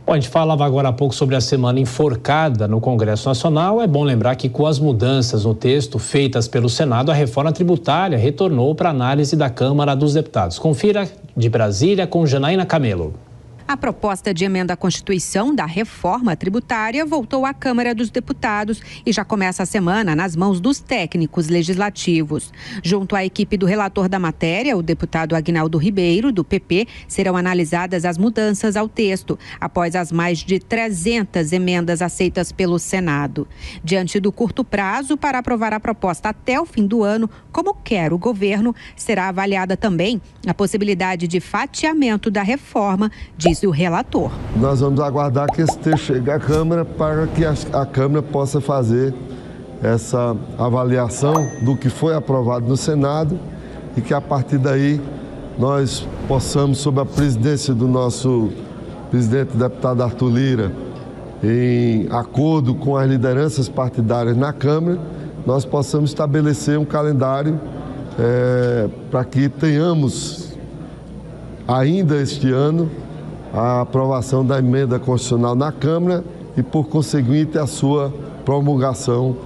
Bom, a gente falava agora há pouco sobre a semana enforcada no Congresso Nacional. É bom lembrar que com as mudanças no texto feitas pelo Senado, a reforma tributária retornou para análise da Câmara dos Deputados. Confira de Brasília com Janaína Camelo. A proposta de emenda à Constituição da reforma tributária voltou à Câmara dos Deputados e já começa a semana nas mãos dos técnicos legislativos. Junto à equipe do relator da matéria, o deputado Aguinaldo Ribeiro, do PP, serão analisadas as mudanças ao texto, após as mais de 300 emendas aceitas pelo Senado. Diante do curto prazo para aprovar a proposta até o fim do ano, como quer o governo, será avaliada também a possibilidade de fatiamento da reforma, diz o relator. Nós vamos aguardar que esse texto chegue à Câmara para que a Câmara possa fazer essa avaliação do que foi aprovado no Senado e que a partir daí nós possamos, sob a presidência do nosso presidente deputado Arthur Lira, em acordo com as lideranças partidárias na Câmara, nós possamos estabelecer um calendário para que tenhamos ainda este ano a aprovação da emenda constitucional na Câmara e, por conseguinte, a sua promulgação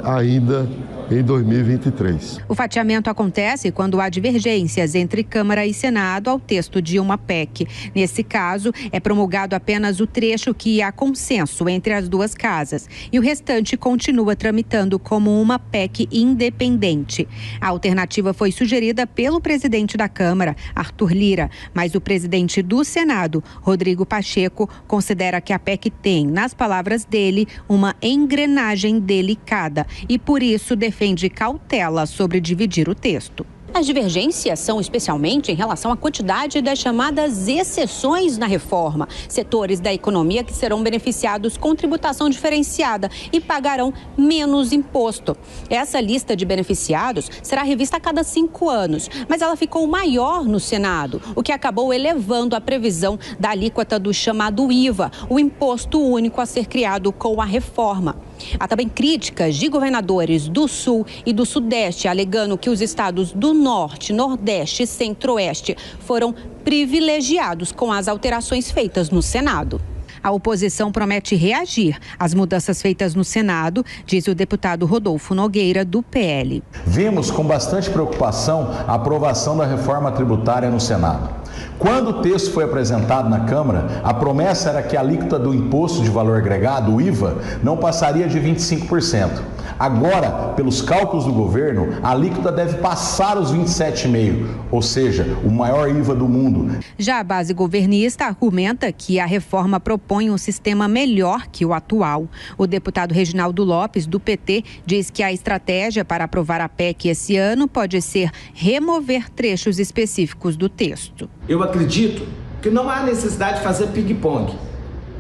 ainda em 2023. O fatiamento acontece quando há divergências entre Câmara e Senado ao texto de uma PEC. Nesse caso, é promulgado apenas o trecho que há consenso entre as duas casas e o restante continua tramitando como uma PEC independente. A alternativa foi sugerida pelo presidente da Câmara, Arthur Lira, mas o presidente do Senado, Rodrigo Pacheco, considera que a PEC tem, nas palavras dele, uma engrenagem delicada e, por isso, defende cautela sobre dividir o texto. As divergências são especialmente em relação à quantidade das chamadas exceções na reforma. Setores da economia que serão beneficiados com tributação diferenciada e pagarão menos imposto. Essa lista de beneficiados será revista a cada 5 anos, mas ela ficou maior no Senado, o que acabou elevando a previsão da alíquota do chamado IVA, o imposto único a ser criado com a reforma. Há também críticas de governadores do Sul e do Sudeste, alegando que os estados do Norte, Nordeste e Centro-Oeste foram privilegiados com as alterações feitas no Senado. A oposição promete reagir às mudanças feitas no Senado, diz o deputado Rodolfo Nogueira, do PL. Vimos com bastante preocupação a aprovação da reforma tributária no Senado. Quando o texto foi apresentado na Câmara, a promessa era que a alíquota do imposto de valor agregado, o IVA, não passaria de 25%. Agora, pelos cálculos do governo, a alíquota deve passar os 27,5%, ou seja, o maior IVA do mundo. Já a base governista argumenta que a reforma propõe um sistema melhor que o atual. O deputado Reginaldo Lopes, do PT, diz que a estratégia para aprovar a PEC esse ano pode ser remover trechos específicos do texto. Eu acredito que não há necessidade de fazer ping-pong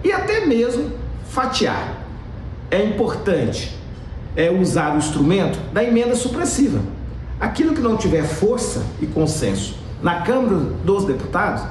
e até mesmo fatiar. É importante usar o instrumento da emenda supressiva. Aquilo que não tiver força e consenso na Câmara dos Deputados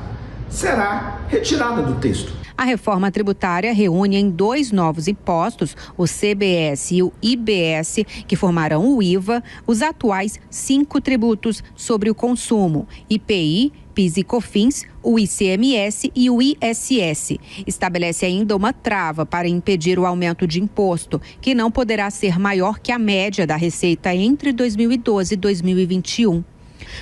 será retirada do texto. A reforma tributária reúne em 2 novos impostos, o CBS e o IBS, que formarão o IVA, os atuais 5 tributos sobre o consumo, IPI, PIS e COFINS, o ICMS e o ISS. Estabelece ainda uma trava para impedir o aumento de imposto, que não poderá ser maior que a média da receita entre 2012 e 2021.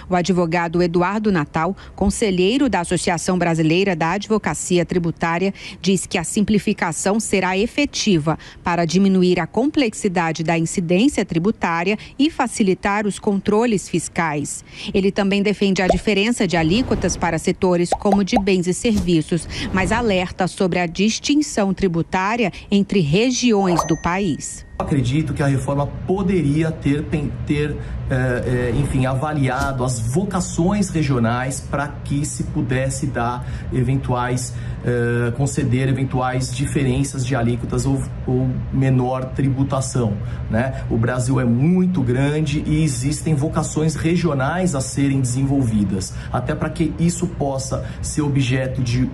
O advogado Eduardo Natal, conselheiro da Associação Brasileira da Advocacia Tributária, diz que a simplificação será efetiva para diminuir a complexidade da incidência tributária e facilitar os controles fiscais. Ele também defende a diferença de alíquotas para setores como de bens e serviços, mas alerta sobre a distinção tributária entre regiões do país. Acredito que a reforma poderia ter avaliado as vocações regionais para que se pudesse dar conceder eventuais diferenças de alíquotas ou menor tributação, né? O Brasil é muito grande e existem vocações regionais a serem desenvolvidas, até para que isso possa ser objeto de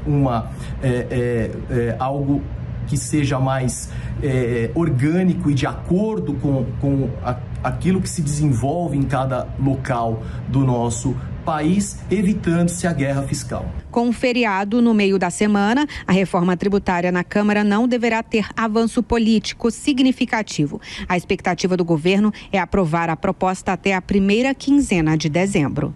algo que seja mais orgânico e de acordo com aquilo que se desenvolve em cada local do nosso país, evitando-se a guerra fiscal. Com um feriado no meio da semana, a reforma tributária na Câmara não deverá ter avanço político significativo. A expectativa do governo é aprovar a proposta até a primeira quinzena de dezembro.